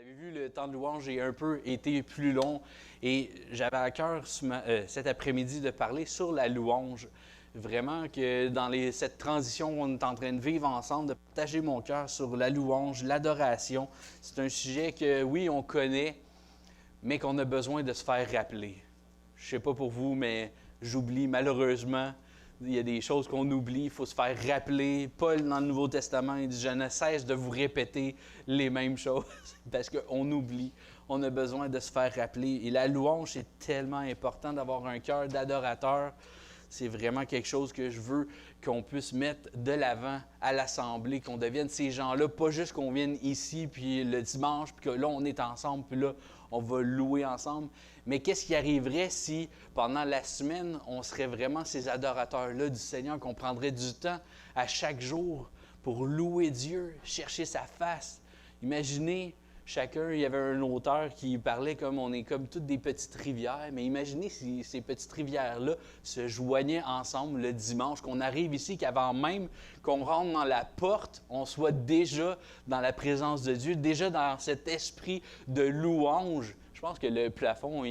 avez vu, le temps de louange a un peu été plus long et j'avais à cœur cet après-midi de parler sur la louange. Vraiment que dans cette transition qu'on est en train de vivre ensemble, de partager mon cœur sur la louange, l'adoration. C'est un sujet que, oui, on connaît, mais qu'on a besoin de se faire rappeler. Je ne sais pas pour vous, mais j'oublie malheureusement. Il y a des choses qu'on oublie, il faut se faire rappeler. Paul, dans le Nouveau Testament, il dit « Je ne cesse de vous répéter les mêmes choses » parce qu'on oublie. On a besoin de se faire rappeler. Et la louange, c'est tellement important d'avoir un cœur d'adorateur. C'est vraiment quelque chose que je veux qu'on puisse mettre de l'avant à l'Assemblée, qu'on devienne ces gens-là, pas juste qu'on vienne ici, puis le dimanche, puis que là, on est ensemble, puis là, on va louer ensemble. Mais qu'est-ce qui arriverait si, pendant la semaine, on serait vraiment ces adorateurs-là du Seigneur, qu'on prendrait du temps à chaque jour pour louer Dieu, chercher sa face? Imaginez, chacun, il y avait un auteur qui parlait comme on est comme toutes des petites rivières, mais imaginez si ces petites rivières-là se joignaient ensemble le dimanche, qu'on arrive ici, qu'avant même qu'on rentre dans la porte, on soit déjà dans la présence de Dieu, déjà dans cet esprit de louange. Je pense que le plafond,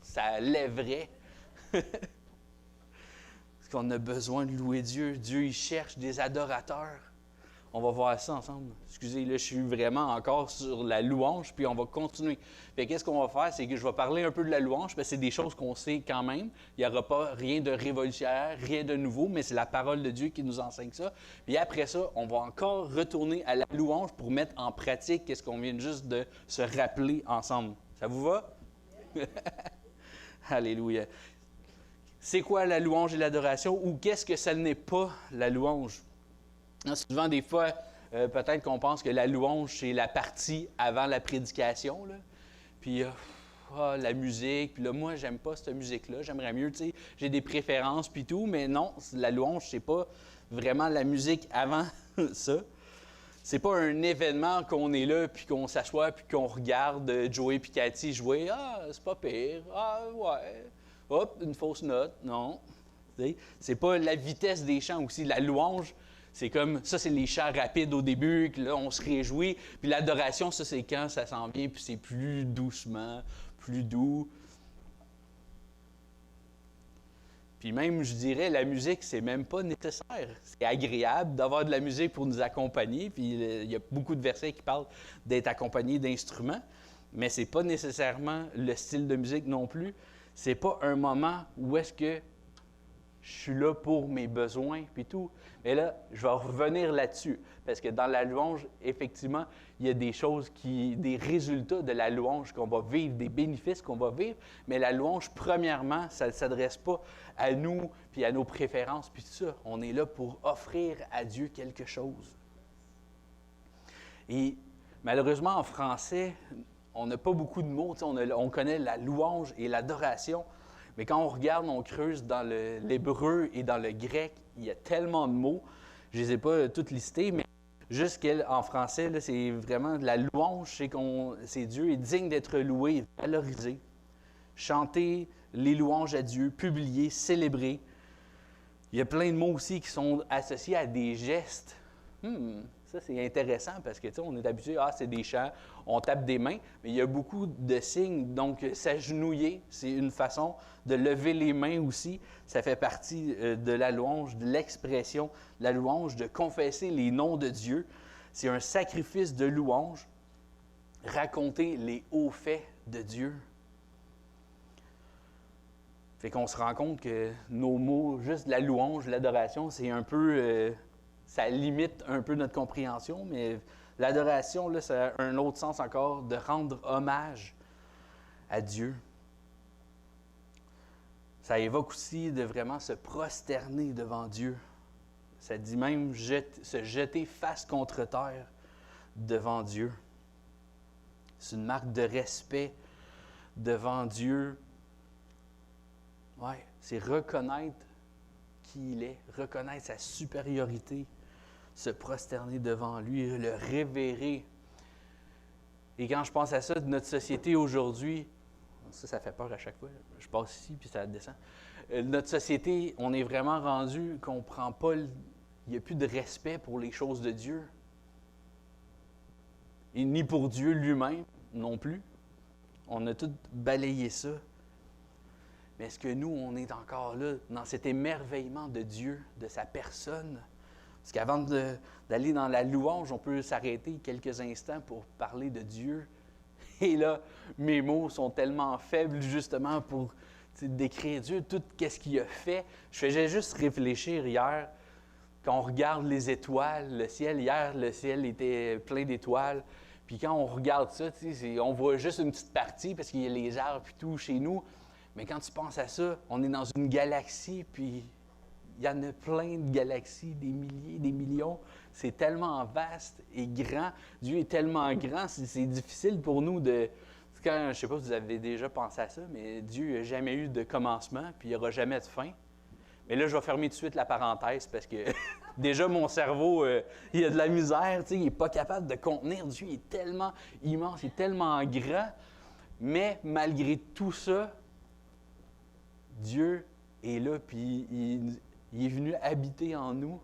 ça lèverait. Parce qu'on a besoin de louer Dieu. Dieu, il cherche des adorateurs. On va voir ça ensemble. Excusez, là, je suis vraiment encore sur la louange, puis on va continuer. Puis qu'est-ce qu'on va faire? C'est que je vais parler un peu de la louange, parce que c'est des choses qu'on sait quand même. Il n'y aura pas rien de révolutionnaire, rien de nouveau, mais c'est la parole de Dieu qui nous enseigne ça. Puis après ça, on va encore retourner à la louange pour mettre en pratique qu'est-ce qu'on vient juste de se rappeler ensemble. Ça vous va? Alléluia. C'est quoi la louange et l'adoration, ou qu'est-ce que ça n'est pas la louange? Souvent, des fois, peut-être qu'on pense que la louange, c'est la partie avant la prédication, là. Puis, la musique, puis là, moi, j'aime pas cette musique-là, j'aimerais mieux, tu sais, j'ai des préférences, puis tout, mais non, la louange, c'est pas vraiment la musique avant ça. C'est pas un événement qu'on est là, puis qu'on s'assoit, puis qu'on regarde Joey puis Cathy jouer. Ah, c'est pas pire. Ah, ouais. Hop, une fausse note. Non. C'est pas la vitesse des chants aussi. La louange, c'est comme, ça, c'est les chants rapides au début, que là, on se réjouit. Puis l'adoration, ça, c'est quand ça s'en vient, puis c'est plus doucement, plus doux. Puis même, je dirais, la musique, c'est même pas nécessaire. C'est agréable d'avoir de la musique pour nous accompagner. Puis il y a beaucoup de versets qui parlent d'être accompagné d'instruments. Mais c'est pas nécessairement le style de musique non plus. C'est pas un moment où est-ce que je suis là pour mes besoins, puis tout. Mais là, je vais revenir là-dessus. Parce que dans la louange, effectivement, il y a des choses des résultats de la louange qu'on va vivre, des bénéfices qu'on va vivre. Mais la louange, premièrement, ça ne s'adresse pas à nous, puis à nos préférences, puis tout ça. On est là pour offrir à Dieu quelque chose. Et malheureusement, en français, on n'a pas beaucoup de mots. On connaît la louange et l'adoration. Mais quand on regarde, on creuse dans l'hébreu et dans le grec, il y a tellement de mots. Je ne les ai pas toutes listés, mais juste qu'en français, là, c'est vraiment de la louange. C'est Dieu est digne d'être loué, valorisé. Chanter les louanges à Dieu, publier, célébrer. Il y a plein de mots aussi qui sont associés à des gestes. Ça, c'est intéressant parce que on est habitué, c'est des chants, on tape des mains, mais il y a beaucoup de signes. Donc, s'agenouiller, c'est une façon de lever les mains aussi. Ça fait partie de la louange, de l'expression de la louange, de confesser les noms de Dieu. C'est un sacrifice de louange. Raconter les hauts faits de Dieu. Fait qu'on se rend compte que nos mots, juste la louange, l'adoration, c'est un peu... ça limite un peu notre compréhension, mais l'adoration, là, ça a un autre sens encore, de rendre hommage à Dieu. Ça évoque aussi de vraiment se prosterner devant Dieu. Ça dit même se jeter face contre terre devant Dieu. C'est une marque de respect devant Dieu. Ouais, c'est reconnaître qui il est, reconnaître sa supériorité, se prosterner devant lui, le révérer. Et quand je pense à ça de notre société aujourd'hui, ça fait peur à chaque fois. Je passe ici, puis ça descend. Notre société, on est vraiment rendu qu'on ne prend pas... Il n'y a plus de respect pour les choses de Dieu. et ni pour Dieu lui-même non plus. On a tout balayé ça. Mais est-ce que nous, on est encore là, dans cet émerveillement de Dieu, de sa personne? Parce qu'avant d'aller dans la louange, on peut s'arrêter quelques instants pour parler de Dieu. Et là, mes mots sont tellement faibles justement pour décrire Dieu, tout ce qu'il a fait. Je faisais juste réfléchir hier, quand on regarde les étoiles, le ciel, hier, le ciel était plein d'étoiles. Puis quand on regarde ça, on voit juste une petite partie parce qu'il y a les arbres et tout chez nous. Mais quand tu penses à ça, on est dans une galaxie, puis il y en a plein de galaxies, des milliers, des millions. C'est tellement vaste et grand. Dieu est tellement grand, c'est difficile pour nous de... Quand, je ne sais pas si vous avez déjà pensé à ça, mais Dieu n'a jamais eu de commencement, puis il n'y aura jamais de fin. Mais là, je vais fermer tout de suite la parenthèse parce que déjà, mon cerveau, il a de la misère, il n'est pas capable de contenir. Dieu il est tellement immense, il est tellement grand. Mais malgré tout ça, Dieu est là, puis il est venu habiter en nous.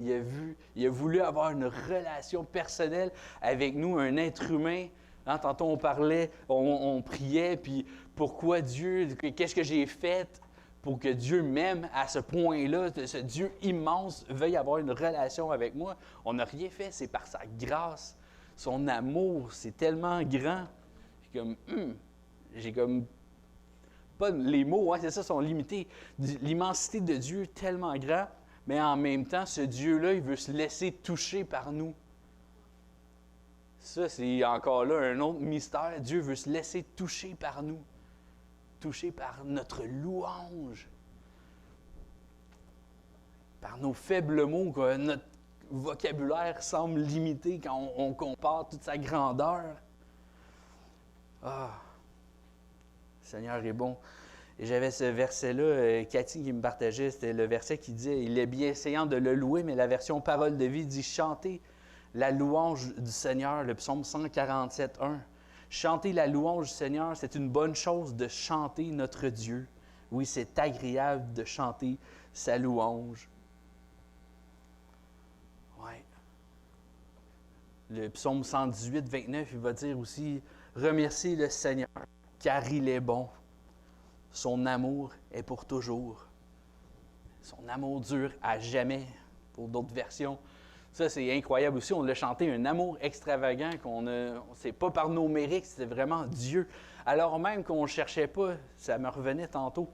Il a voulu avoir une relation personnelle avec nous, un être humain. Hein, tantôt, on parlait, on priait, puis pourquoi Dieu, qu'est-ce que j'ai fait pour que Dieu m'aime à ce point-là, ce Dieu immense veuille avoir une relation avec moi? On n'a rien fait, c'est par sa grâce, son amour, c'est tellement grand. J'ai comme pas les mots, hein, c'est ça, sont limités. L'immensité de Dieu est tellement grand, mais en même temps, ce Dieu-là, il veut se laisser toucher par nous. Ça, c'est encore là un autre mystère. Dieu veut se laisser toucher par nous, toucher par notre louange, par nos faibles mots, que notre vocabulaire semble limité quand on compare toute sa grandeur. Ah, le Seigneur est bon. Et j'avais ce verset-là, Cathy qui me partageait, c'était le verset qui dit « Il est bien essayant de le louer », mais la version Parole de vie dit « Chantez la louange du Seigneur », le psaume 147, 1. Chanter la louange du Seigneur, c'est une bonne chose de chanter notre Dieu. Oui, c'est agréable de chanter sa louange. Ouais. Le psaume 118, 29, il va dire aussi « Remerciez le Seigneur, car il est bon. Son amour est pour toujours. Son amour dure à jamais. » Pour d'autres versions. Ça, c'est incroyable aussi. On l'a chanté, un amour extravagant c'est pas par nos mérites, c'était vraiment Dieu. Alors même qu'on ne cherchait pas, ça me revenait tantôt.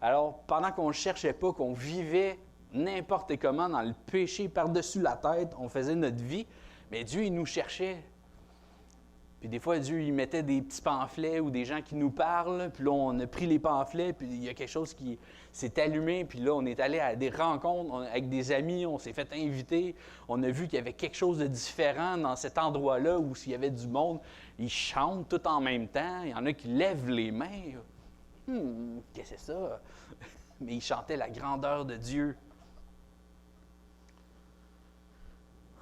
Alors, pendant qu'on ne cherchait pas, qu'on vivait n'importe comment dans le péché par-dessus la tête, on faisait notre vie, mais Dieu, il nous cherchait. Puis des fois, Dieu, il mettait des petits pamphlets ou des gens qui nous parlent, puis là, on a pris les pamphlets, puis il y a quelque chose qui s'est allumé, puis là, on est allé à des rencontres avec des amis, on s'est fait inviter, on a vu qu'il y avait quelque chose de différent dans cet endroit-là où s'il y avait du monde, ils chantent tout en même temps, il y en a qui lèvent les mains. Qu'est-ce que c'est ça? Mais ils chantaient la grandeur de Dieu.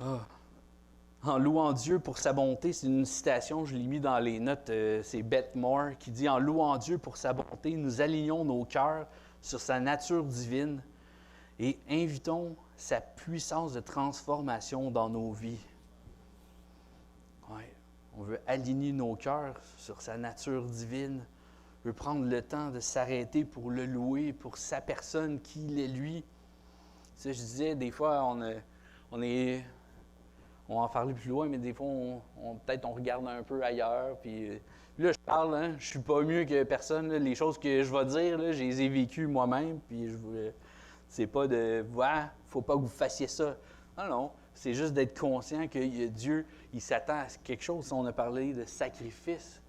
Ah. En louant Dieu pour sa bonté, c'est une citation, je l'ai mis dans les notes, c'est Beth Moore qui dit « En louant Dieu pour sa bonté, nous alignons nos cœurs sur sa nature divine et invitons sa puissance de transformation dans nos vies. » Ouais, on veut aligner nos cœurs sur sa nature divine, on veut prendre le temps de s'arrêter pour le louer, pour sa personne, qui il est lui. Tu sais, je disais, des fois, on va en parler plus loin, mais des fois, peut-être on regarde un peu ailleurs. Puis là, je parle, hein, je suis pas mieux que personne. Là, les choses que je vais dire, là, je les ai vécues moi-même. Puis c'est pas de faut pas que vous fassiez ça. Non, non. C'est juste d'être conscient que Dieu, il s'attend à quelque chose. On a parlé de sacrifice.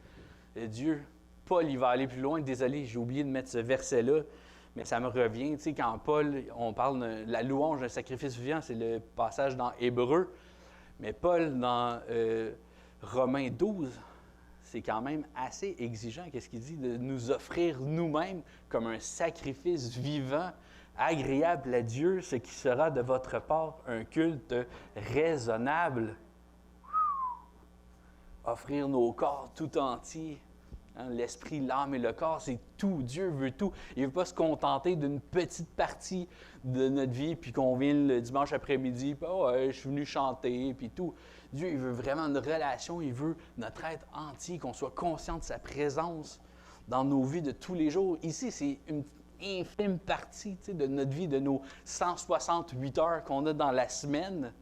Dieu, Paul, il va aller plus loin. Désolé, j'ai oublié de mettre ce verset-là. Mais ça me revient. Tu sais, quand Paul, on parle de la louange d'un sacrifice vivant, c'est le passage dans Hébreux. Mais Paul, dans Romains 12, c'est quand même assez exigeant. Qu'est-ce qu'il dit? De nous offrir nous-mêmes comme un sacrifice vivant, agréable à Dieu, ce qui sera de votre part un culte raisonnable. Offrir nos corps tout entiers Hein, l'esprit, l'âme et le corps, c'est tout. Dieu veut tout. Il ne veut pas se contenter d'une petite partie de notre vie, puis qu'on vienne le dimanche après-midi, puis oh, je suis venu chanter, puis tout. Dieu, il veut vraiment une relation, il veut notre être entier, qu'on soit conscient de sa présence dans nos vies de tous les jours. Ici, c'est une infime partie de notre vie, de nos 168 heures qu'on a dans la semaine.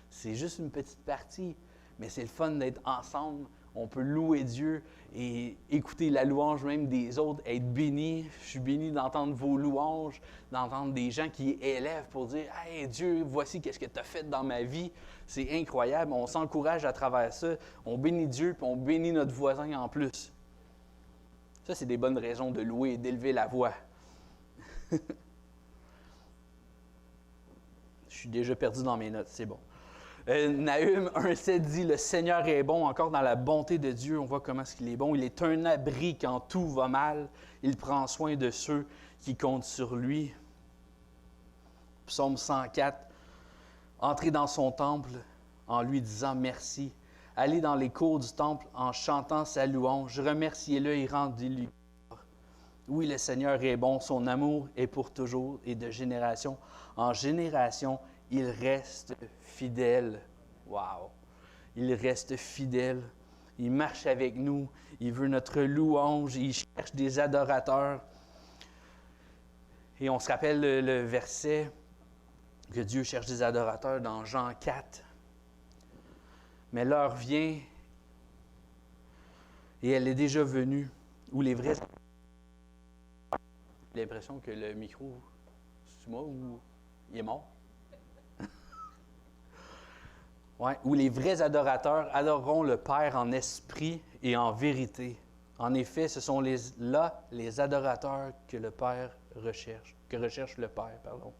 C'est juste une petite partie, mais c'est le fun d'être ensemble. On peut louer Dieu et écouter la louange même des autres, être béni. Je suis béni d'entendre vos louanges, d'entendre des gens qui élèvent pour dire « Hey Dieu, voici qu'est-ce que tu as fait dans ma vie. » C'est incroyable. On s'encourage à travers ça. On bénit Dieu puis on bénit notre voisin en plus. Ça, c'est des bonnes raisons de louer et d'élever la voix. Je suis déjà perdu dans mes notes, c'est bon. Nahum 1,7 dit « Le Seigneur est bon, encore dans la bonté de Dieu, on voit comment est-ce qu'il est bon. Il est un abri quand tout va mal. Il prend soin de ceux qui comptent sur lui. » Psaume 104 « Entrez dans son temple en lui disant merci. Allez dans les cours du temple en chantant sa louange. Remerciez-le et rendez-lui. Oui, le Seigneur est bon, son amour est pour toujours et de génération en génération. Il reste fidèle. Wow! Il reste fidèle. Il marche avec nous. Il veut notre louange. Il cherche des adorateurs. Et on se rappelle le verset que Dieu cherche des adorateurs dans Jean 4. Mais l'heure vient, et elle est déjà venue, où les vrais... J'ai l'impression que le micro, c'est moi ou il est mort? Ouais, où les vrais adorateurs adoreront le Père en esprit et en vérité. En effet, ce sont là les adorateurs que le Père recherche, que recherche le Père, pardon.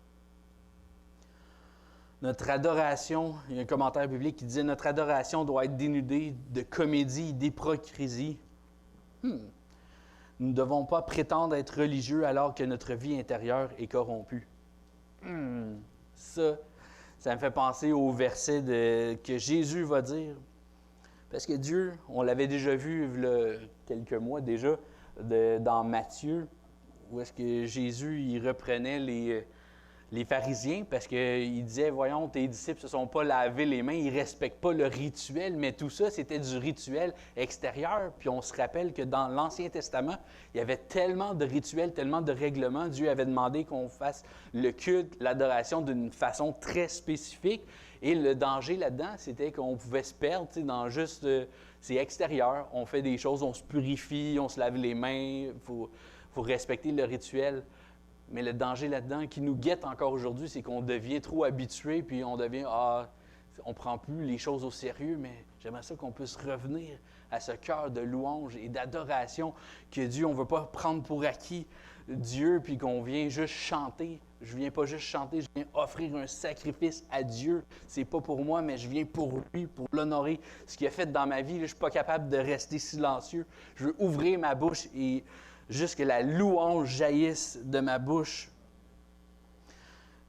Notre adoration, il y a un commentaire biblique qui disait « Notre adoration doit être dénudée de comédie, d'hypocrisie. » Nous ne devons pas prétendre être religieux alors que notre vie intérieure est corrompue. Ça me fait penser au verset que Jésus va dire. Parce que Dieu, on l'avait déjà vu il y a quelques mois déjà, dans Matthieu, où est-ce que Jésus il reprenait les pharisiens parce qu'il disait, voyons, tes disciples ne se sont pas lavés les mains, ils ne respectent pas le rituel, mais tout ça, c'était du rituel extérieur. Puis on se rappelle que dans l'Ancien Testament, il y avait tellement de rituels, tellement de règlements. Dieu avait demandé qu'on fasse le culte, l'adoration d'une façon très spécifique. Et le danger là-dedans, c'était qu'on pouvait se perdre dans juste, c'est extérieur. On fait des choses, on se purifie, on se lave les mains, il faut respecter le rituel. Mais le danger là-dedans qui nous guette encore aujourd'hui, c'est qu'on devient trop habitué, puis on devient, on ne prend plus les choses au sérieux, mais j'aimerais ça qu'on puisse revenir à ce cœur de louange et d'adoration que Dieu, on ne veut pas prendre pour acquis Dieu, puis qu'on vient juste chanter. Je ne viens pas juste chanter, je viens offrir un sacrifice à Dieu. C'est pas pour moi, mais je viens pour lui, pour l'honorer. Ce qu'il a fait dans ma vie, là, je ne suis pas capable de rester silencieux. Je veux ouvrir ma bouche et juste que la louange jaillisse de ma bouche.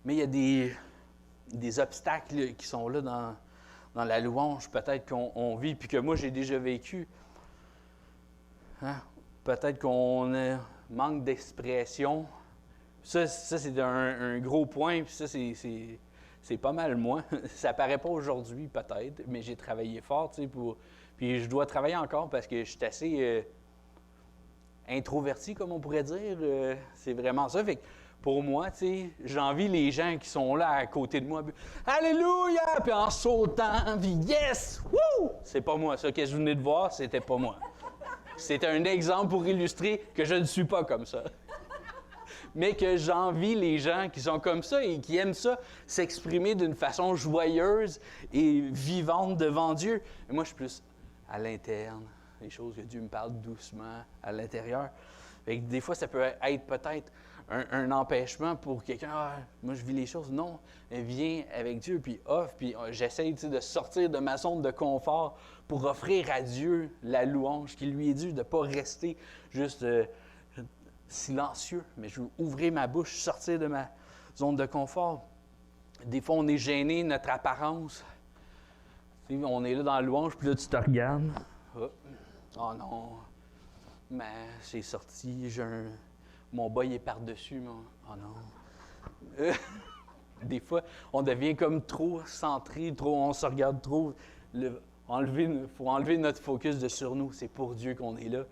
Mais il y a des obstacles qui sont là dans la louange, peut-être qu'on vit, puis que moi, j'ai déjà vécu. Hein? Peut-être qu'on manque d'expression. Ça c'est un gros point, puis ça, c'est pas mal moi. Ça paraît pas aujourd'hui, peut-être, mais j'ai travaillé fort, tu sais, puis je dois travailler encore parce que je suis assez... introverti, comme on pourrait dire, c'est vraiment ça. Fait que pour moi, tu sais, j'envie les gens qui sont là à côté de moi. Puis, Alléluia! Puis en sautant, puis yes! Wouh! C'est pas moi. Ça que je venais de voir, c'était pas moi. C'était un exemple pour illustrer que je ne suis pas comme ça. Mais que j'envie les gens qui sont comme ça et qui aiment ça, s'exprimer d'une façon joyeuse et vivante devant Dieu. Et moi, je suis plus à l'interne. Les choses que Dieu me parle doucement à l'intérieur. Fait que des fois, ça peut être peut-être un empêchement pour quelqu'un. Moi, je vis les choses. Non, viens avec Dieu, puis offre. Puis j'essaie de sortir de ma zone de confort pour offrir à Dieu la louange qui lui est due, de ne pas rester juste silencieux. Mais je veux ouvrir ma bouche, sortir de ma zone de confort. Des fois, on est gêné, notre apparence. On est là dans la louange, puis là, tu te regardes. Oh non, Mais c'est sorti, mon bas il est par-dessus. Oh non. Des fois, on devient comme trop centré, on se regarde trop. Il faut enlever notre focus de sur nous. C'est pour Dieu qu'on est là.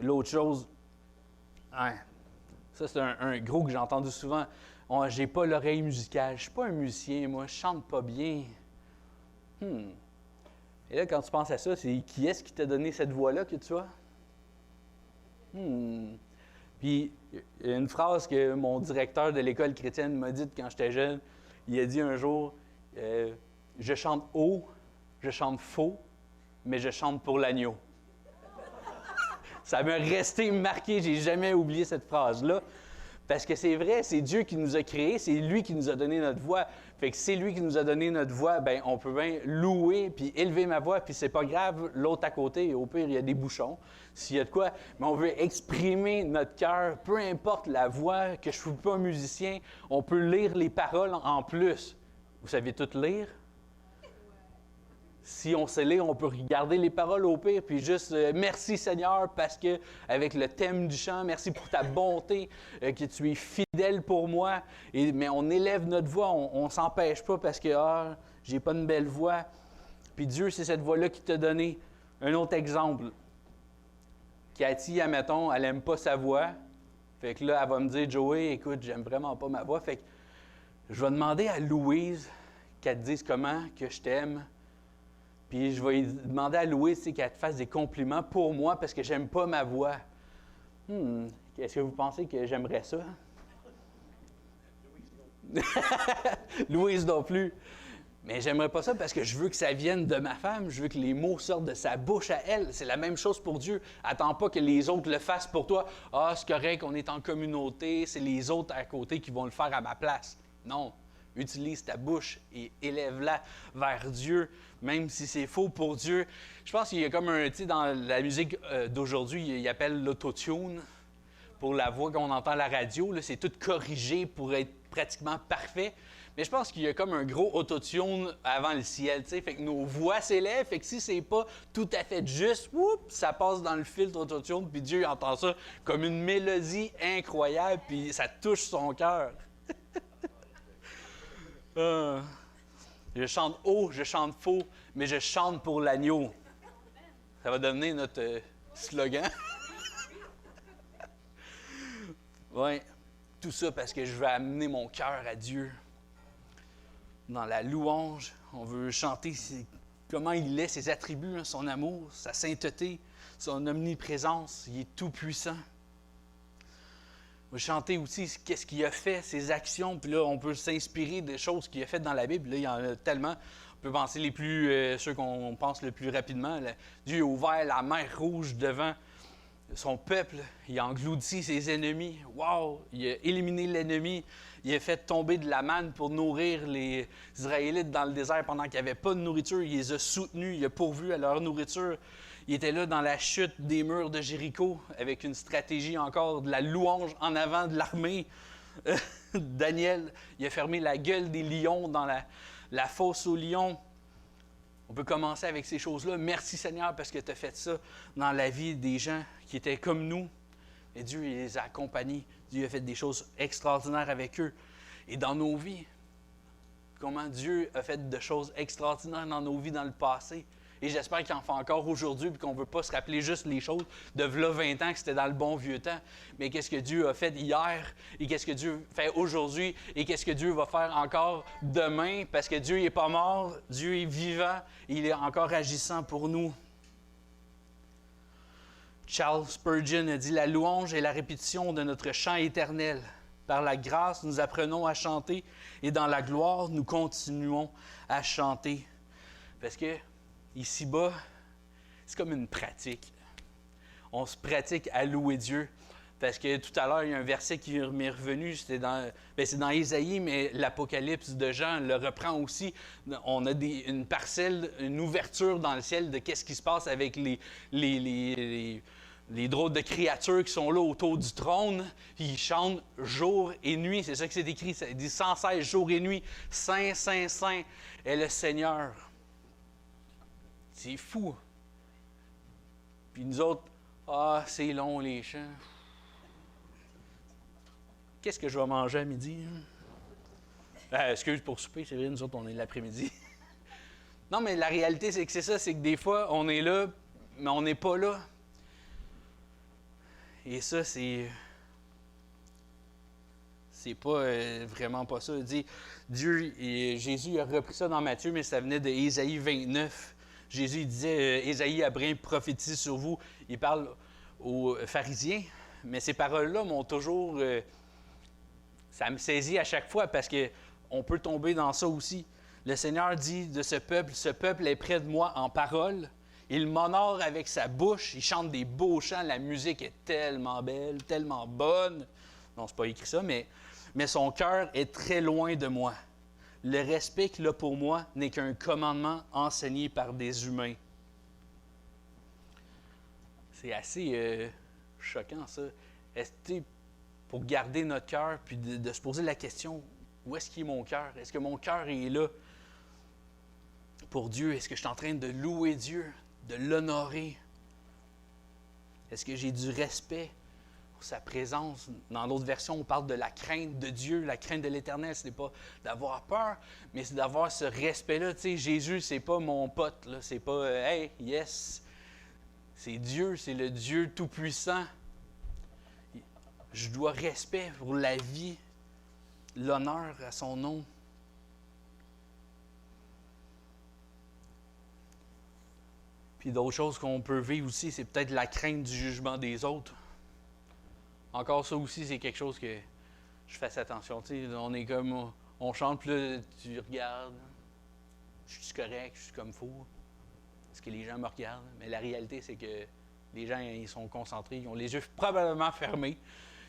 L'autre chose, hein, ça c'est un gros que j'ai entendu souvent. J'ai pas l'oreille musicale. Je suis pas un musicien, moi. Je chante pas bien. Et là, quand tu penses à ça, c'est qui est-ce qui t'a donné cette voix-là que tu as? Puis, il y a une phrase que mon directeur de l'école chrétienne m'a dite quand j'étais jeune. Il a dit un jour, je chante haut, je chante faux, mais je chante pour l'agneau. Ça m'a resté marqué, j'ai jamais oublié cette phrase-là. Parce que c'est vrai, c'est Dieu qui nous a créés, c'est lui qui nous a donné notre voix. Fait que c'est lui qui nous a donné notre voix, bien, on peut bien louer puis élever ma voix, puis c'est pas grave, l'autre à côté, au pire, il y a des bouchons, s'il y a de quoi. Mais on veut exprimer notre cœur, peu importe la voix, que je ne suis pas un musicien, on peut lire les paroles en plus. Vous savez tout lire? Si on sait lire, on peut regarder les paroles au pire, puis juste merci Seigneur, parce que avec le thème du chant, merci pour ta bonté, que tu es fidèle pour moi. Mais on élève notre voix, on ne s'empêche pas parce que j'ai pas une belle voix. Puis Dieu, c'est cette voix-là qui t'a donné. Un autre exemple. Cathy, admettons, elle n'aime pas sa voix. Fait que là, elle va me dire, Joey, écoute, j'aime vraiment pas ma voix. Fait que je vais demander à Louise qu'elle te dise comment que je t'aime. Puis je vais lui demander à Louise qu'elle te fasse des compliments pour moi parce que j'aime pas ma voix. Est-ce que vous pensez que j'aimerais ça? Louise non plus. Mais j'aimerais pas ça parce que je veux que ça vienne de ma femme. Je veux que les mots sortent de sa bouche à elle. C'est la même chose pour Dieu. Attends pas que les autres le fassent pour toi. Ah, c'est correct, on est en communauté. C'est les autres à côté qui vont le faire à ma place. Non. Utilise ta bouche et élève-la vers Dieu, même si c'est faux pour Dieu. Je pense qu'il y a comme un, tu sais, dans la musique d'aujourd'hui, il appelle l'autotune pour la voix qu'on entend à la radio. Là, c'est tout corrigé pour être pratiquement parfait. Mais je pense qu'il y a comme un gros autotune avant le ciel, tu sais, fait que nos voix s'élèvent, fait que si c'est pas tout à fait juste, ça passe dans le filtre autotune, puis Dieu entend ça comme une mélodie incroyable, puis ça touche son cœur. Je chante haut, je chante faux, mais je chante pour l'agneau. Ça va devenir notre slogan. Oui, tout ça parce que je veux amener mon cœur à Dieu. Dans la louange, on veut chanter comment il est, ses attributs, son amour, sa sainteté, son omniprésence. Il est tout-puissant. On veut chanter aussi qu'est-ce qu'il a fait, ses actions. Puis là, on peut s'inspirer des choses qu'il a faites dans la Bible. Là, il y en a tellement. On peut penser ceux qu'on pense le plus rapidement. Dieu a ouvert la mer Rouge devant son peuple. Il a englouti ses ennemis. Wow! Il a éliminé l'ennemi. Il a fait tomber de la manne pour nourrir les Israélites dans le désert pendant qu'il n'y avait pas de nourriture. Il les a soutenus. Il a pourvu à leur nourriture. Il était là dans la chute des murs de Jéricho avec une stratégie encore de la louange en avant de l'armée. Daniel, il a fermé la gueule des lions dans la fosse aux lions. On peut commencer avec ces choses-là. Merci Seigneur parce que tu as fait ça dans la vie des gens qui étaient comme nous. Et Dieu il les a accompagnés. Dieu a fait des choses extraordinaires avec eux. Et dans nos vies, comment Dieu a fait de choses extraordinaires dans nos vies dans le passé. Et j'espère qu'il en fait encore aujourd'hui et qu'on ne veut pas se rappeler juste les choses de v'là 20 ans que c'était dans le bon vieux temps. Mais qu'est-ce que Dieu a fait hier et qu'est-ce que Dieu fait aujourd'hui et qu'est-ce que Dieu va faire encore demain parce que Dieu n'est pas mort, Dieu est vivant et il est encore agissant pour nous. Charles Spurgeon a dit « La louange est la répétition de notre chant éternel. Par la grâce, nous apprenons à chanter et dans la gloire, nous continuons à chanter. » Parce que ici-bas, c'est comme une pratique. On se pratique à louer Dieu. Parce que tout à l'heure, il y a un verset qui m'est revenu, c'est dans Ésaïe, mais l'Apocalypse de Jean le reprend aussi. On a une parcelle, une ouverture dans le ciel de qu'est-ce qui se passe avec les drôles de créatures qui sont là autour du trône. Puis ils chantent jour et nuit. C'est ça que c'est écrit. Ça dit sans cesse, jour et nuit. Saint, Saint, Saint est le Seigneur. C'est fou. Puis nous autres, Ah, c'est long les chants. Qu'est-ce que je vais manger à midi? Excuse pour souper, c'est vrai, nous autres, on est l'après-midi. Non, mais la réalité, c'est que c'est ça, c'est que des fois, on est là, mais on n'est pas là. Et ça, c'est pas vraiment pas ça. Il dit, Dieu, et Jésus a repris ça dans Matthieu, mais ça venait de Ésaïe 29. Jésus il disait, Ésaïe a bien prophétisé sur vous. Il parle aux pharisiens, mais ces paroles-là m'ont toujours... ça me saisit à chaque fois parce qu'on peut tomber dans ça aussi. Le Seigneur dit de ce peuple est près de moi en parole. Il m'honore avec sa bouche, il chante des beaux chants, la musique est tellement belle, tellement bonne. Non, c'est pas écrit ça, mais son cœur est très loin de moi. Le respect qu'il a pour moi n'est qu'un commandement enseigné par des humains. C'est assez choquant, ça. Est-ce pour garder notre cœur, puis de se poser la question, où est-ce qu'il est mon cœur? Est-ce que mon cœur est là pour Dieu? Est-ce que je suis en train de louer Dieu, de l'honorer? Est-ce que j'ai du respect pour sa présence? Dans l'autre version, on parle de la crainte de Dieu, la crainte de l'Éternel. Ce n'est pas d'avoir peur, mais c'est d'avoir ce respect-là. Tu sais, Jésus, c'est pas mon pote, là. C'est pas Hey, yes! C'est Dieu, c'est le Dieu Tout-Puissant. Je dois respect pour la vie, l'honneur à son nom. Puis d'autres choses qu'on peut vivre aussi, c'est peut-être la crainte du jugement des autres. Encore ça aussi, c'est quelque chose que je fasse attention. Tu sais, on est comme, on chante, puis là, tu regardes. Je suis correct, je suis comme fou. Est-ce que les gens me regardent? Mais la réalité, c'est que les gens, ils sont concentrés, ils ont les yeux probablement fermés.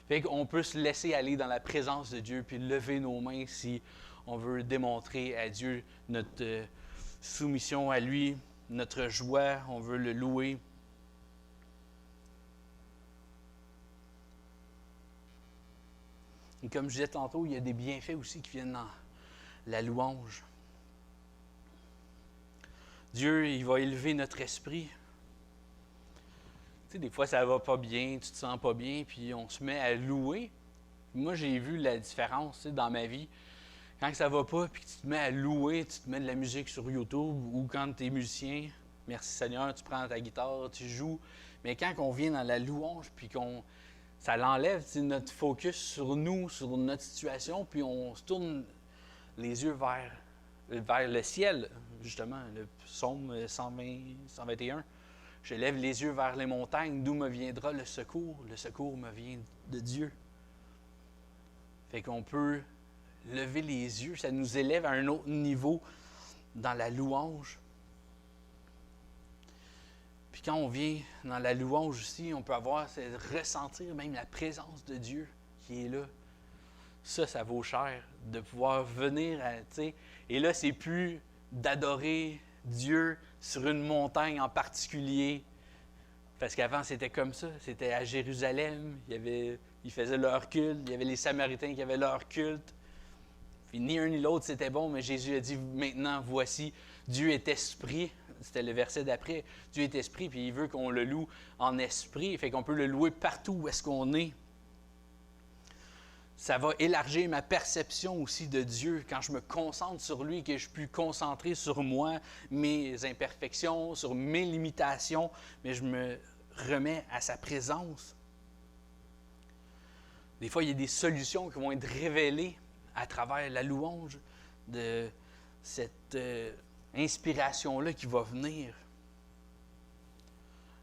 Fait qu'on peut se laisser aller dans la présence de Dieu, puis lever nos mains si on veut démontrer à Dieu notre soumission à lui, notre joie, on veut le louer. Et comme je disais tantôt, il y a des bienfaits aussi qui viennent dans la louange. Dieu, il va élever notre esprit. Tu sais, des fois, ça va pas bien, tu te sens pas bien, puis on se met à louer. Moi, j'ai vu la différence, tu sais, dans ma vie. Quand ça va pas, puis tu te mets à louer, tu te mets de la musique sur YouTube, ou quand tu es musicien, merci Seigneur, tu prends ta guitare, tu joues. Mais quand on vient dans la louange, puis ça l'enlève, notre focus sur nous, sur notre situation, puis on se tourne les yeux vers le ciel, justement, le psaume 120, 121. Je lève les yeux vers les montagnes, d'où me viendra le secours. Le secours me vient de Dieu. Fait qu'on peut lever les yeux, ça nous élève à un autre niveau dans la louange. Puis quand on vient dans la louange aussi, on peut ressentir même la présence de Dieu qui est là. Ça vaut cher de pouvoir venir, tu sais. Et là, c'est plus d'adorer Dieu sur une montagne en particulier. Parce qu'avant, c'était comme ça. C'était à Jérusalem. Ils faisaient leur culte. Il y avait les Samaritains qui avaient leur culte. Puis ni un ni l'autre, c'était bon, mais Jésus a dit, maintenant, voici, Dieu est esprit. C'était le verset d'après. Dieu est esprit, puis il veut qu'on le loue en esprit. Fait qu'on peut le louer partout où est-ce qu'on est. Ça va élargir ma perception aussi de Dieu quand je me concentre sur lui, que je puis concentrer sur moi, mes imperfections, sur mes limitations, mais je me remets à sa présence. Des fois, il y a des solutions qui vont être révélées à travers la louange de cette inspiration-là qui va venir.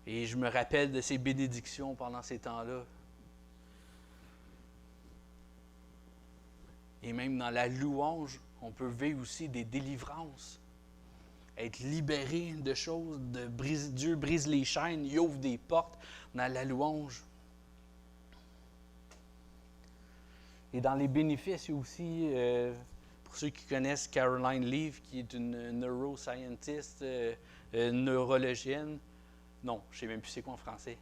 Et je me rappelle de ces bénédictions pendant ces temps-là. Et même dans la louange, on peut vivre aussi des délivrances. Être libéré de choses, Dieu brise les chaînes, il ouvre des portes dans la louange. Et dans les bénéfices, il y a aussi, pour ceux qui connaissent Caroline Leaf, qui est une neuroscientist, neurologienne. Non, je ne sais même plus c'est quoi en français.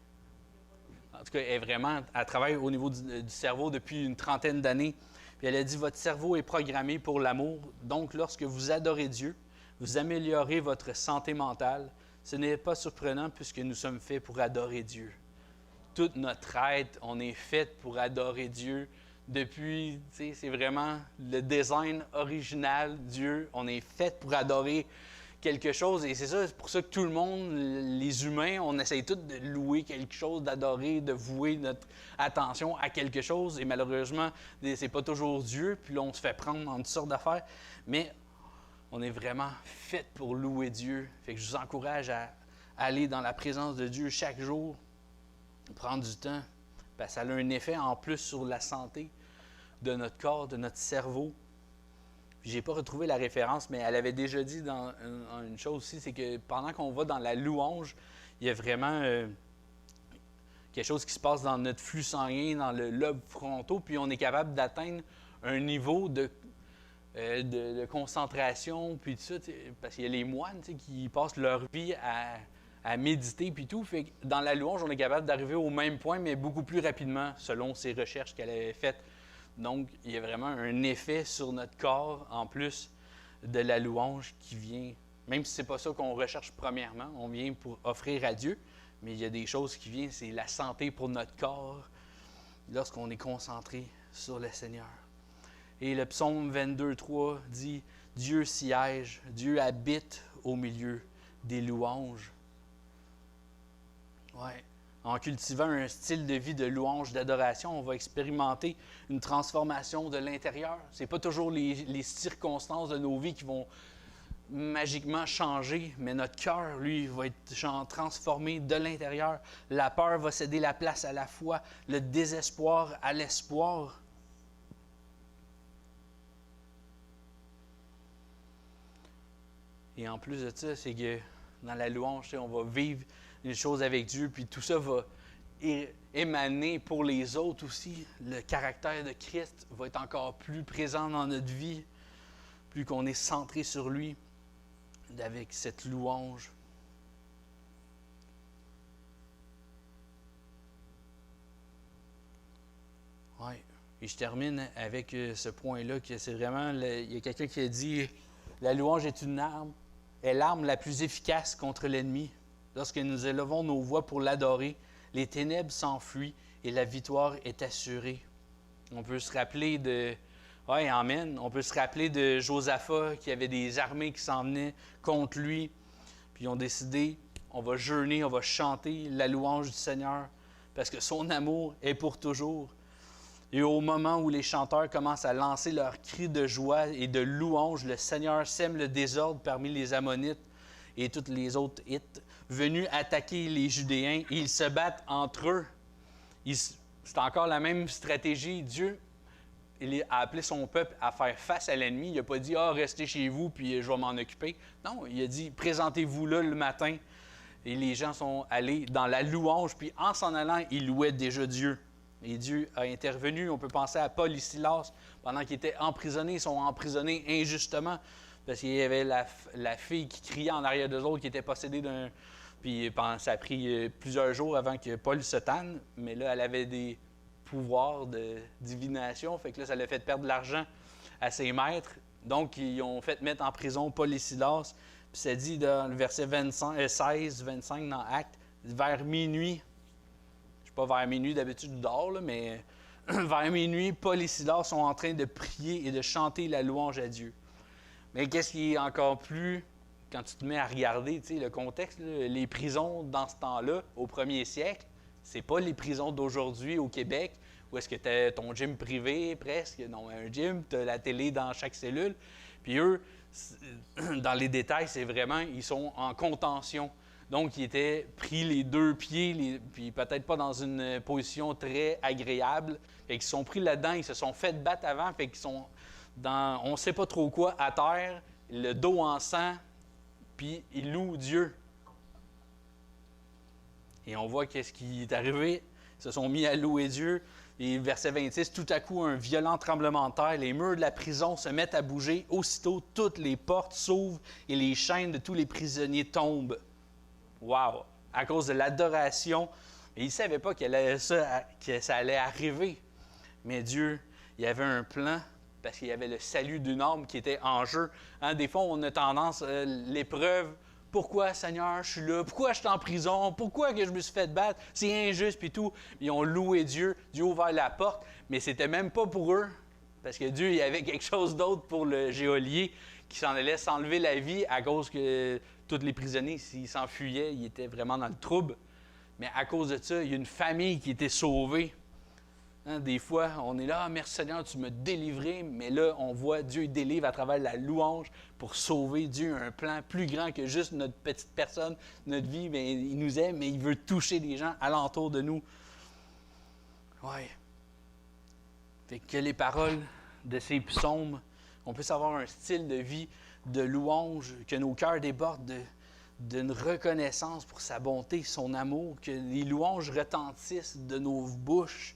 En tout cas, elle travaille au niveau du cerveau depuis une trentaine d'années. Puis elle a dit, votre cerveau est programmé pour l'amour. Donc, lorsque vous adorez Dieu, vous améliorez votre santé mentale. Ce n'est pas surprenant puisque nous sommes faits pour adorer Dieu. toute notre être, on est fait pour adorer Dieu. Depuis, c'est vraiment le design original, Dieu. On est fait pour adorer quelque chose. Et c'est ça, c'est pour ça que tout le monde, les humains, on essaye tous de louer quelque chose, d'adorer, de vouer notre attention à quelque chose. Et malheureusement, c'est pas toujours Dieu. Puis là, on se fait prendre dans toutes sortes d'affaires. Mais on est vraiment fait pour louer Dieu. Fait que je vous encourage à aller dans la présence de Dieu chaque jour, prendre du temps, parce que ça a un effet en plus sur la santé de notre corps, de notre cerveau. Je n'ai pas retrouvé la référence, mais elle avait déjà dit dans une chose aussi, c'est que pendant qu'on va dans la louange, il y a vraiment quelque chose qui se passe dans notre flux sanguin, dans le lobe frontal, puis on est capable d'atteindre un niveau de concentration, puis tout ça, parce qu'il y a les moines qui passent leur vie à méditer, puis tout. Fait que dans la louange, on est capable d'arriver au même point, mais beaucoup plus rapidement, selon ces recherches qu'elle avait faites. Donc, il y a vraiment un effet sur notre corps, en plus de la louange qui vient, même si ce n'est pas ça qu'on recherche premièrement, on vient pour offrir à Dieu, mais il y a des choses qui viennent, c'est la santé pour notre corps, lorsqu'on est concentré sur le Seigneur. Et le psaume 22:3 dit « Dieu siège, Dieu habite au milieu des louanges. » Ouais. En cultivant un style de vie de louange, d'adoration, on va expérimenter une transformation de l'intérieur. Ce n'est pas toujours les circonstances de nos vies qui vont magiquement changer, mais notre cœur, lui, va être transformé de l'intérieur. La peur va céder la place à la foi, le désespoir à l'espoir. Et en plus de ça, c'est que dans la louange, on va vivre une chose avec Dieu, puis tout ça va émaner pour les autres aussi. Le caractère de Christ va être encore plus présent dans notre vie, plus qu'on est centré sur lui, avec cette louange. Oui. Et je termine avec ce point-là, que c'est vraiment, il y a quelqu'un qui a dit, la louange est une arme, est l'arme la plus efficace contre l'ennemi. Lorsque nous élevons nos voix pour l'adorer, les ténèbres s'enfuient et la victoire est assurée. On peut se rappeler de... Oui, amen. On peut se rappeler de Josaphat qui avait des armées qui s'en venaient contre lui. Puis ils ont décidé, on va jeûner, on va chanter la louange du Seigneur parce que son amour est pour toujours. Et au moment où les chanteurs commencent à lancer leurs cris de joie et de louange, le Seigneur sème le désordre parmi les Ammonites et toutes les autres Hittes, venus attaquer les Judéens, et ils se battent entre eux. C'est encore la même stratégie. Dieu a appelé son peuple à faire face à l'ennemi. Il n'a pas dit « Ah, restez chez vous, puis je vais m'en occuper ». Non, il a dit « Présentez-vous là le matin ». Et les gens sont allés dans la louange, puis en s'en allant, ils louaient déjà Dieu. Et Dieu a intervenu. On peut penser à Paul et Silas. Pendant qu'ils étaient emprisonnés, ils sont emprisonnés injustement parce qu'il y avait la fille qui criait en arrière d'eux autres, qui était possédée d'un... Puis ça a pris plusieurs jours avant que Paul se tanne, mais là, elle avait des pouvoirs de divination, fait que là, ça l'a fait perdre de l'argent à ses maîtres. Donc, ils ont fait mettre en prison Paul et Silas. Puis ça dit dans le verset 16, 25 dans Actes, vers minuit, pas vers minuit, d'habitude je dors, là, mais vers minuit, Paul et Silas sont en train de prier et de chanter la louange à Dieu. Mais qu'est-ce qui est encore plus, quand tu te mets à regarder le contexte, là, les prisons dans ce temps-là, au 1er siècle, c'est pas les prisons d'aujourd'hui au Québec, où est-ce que tu as ton gym privé presque, non, un gym, tu as la télé dans chaque cellule. Puis eux, dans les détails, c'est vraiment, ils sont en contention. Donc, ils étaient pris les deux pieds, puis peut-être pas dans une position très agréable. Fait qu'ils se sont pris là-dedans, ils se sont fait battre avant, fait qu'ils sont dans on ne sait pas trop quoi, à terre, le dos en sang, puis ils louent Dieu. Et on voit qu'est-ce qui est arrivé. Ils se sont mis à louer Dieu. Et verset 26, tout à coup, un violent tremblement de terre, les murs de la prison se mettent à bouger. Aussitôt, toutes les portes s'ouvrent et les chaînes de tous les prisonniers tombent. Wow! À cause de l'adoration. Et ils ne savaient pas que ça allait arriver. Mais Dieu, il y avait un plan parce qu'il y avait le salut d'une âme qui était en jeu. Hein, des fois, on a tendance, l'épreuve pourquoi Seigneur je suis là, pourquoi je suis en prison, pourquoi que je me suis fait battre, c'est injuste puis tout. Ils ont loué Dieu, Dieu a ouvert la porte, mais c'était même pas pour eux, parce que Dieu, il y avait quelque chose d'autre pour le geôlier qui s'en allait s'enlever la vie à cause que tous les prisonniers, s'ils s'enfuyaient, ils étaient vraiment dans le trouble. Mais à cause de ça, il y a une famille qui était sauvée. Hein, des fois, on est là, ah, merci Seigneur, tu m'as délivré, mais là, on voit Dieu délivre à travers la louange pour sauver. Dieu a un plan plus grand que juste notre petite personne, notre vie. Bien, il nous aime, mais il veut toucher des gens alentour de nous. Oui. Fait que les paroles de ces psaumes, on puisse avoir un style de vie de louange, que nos cœurs débordent d'une reconnaissance pour sa bonté, son amour, que les louanges retentissent de nos bouches,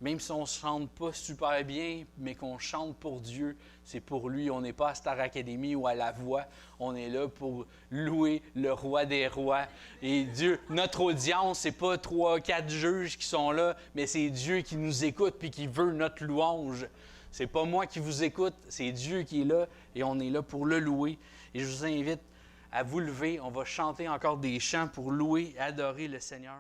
même si on ne chante pas super bien, mais qu'on chante pour Dieu, c'est pour lui. On n'est pas à Star Academy ou à La Voix, on est là pour louer le roi des rois. Et Dieu, notre audience, c'est pas 3-4 juges qui sont là, mais c'est Dieu qui nous écoute puis qui veut notre louange. C'est pas moi qui vous écoute, c'est Dieu qui est là et on est là pour le louer. Et je vous invite à vous lever, on va chanter encore des chants pour louer et adorer le Seigneur.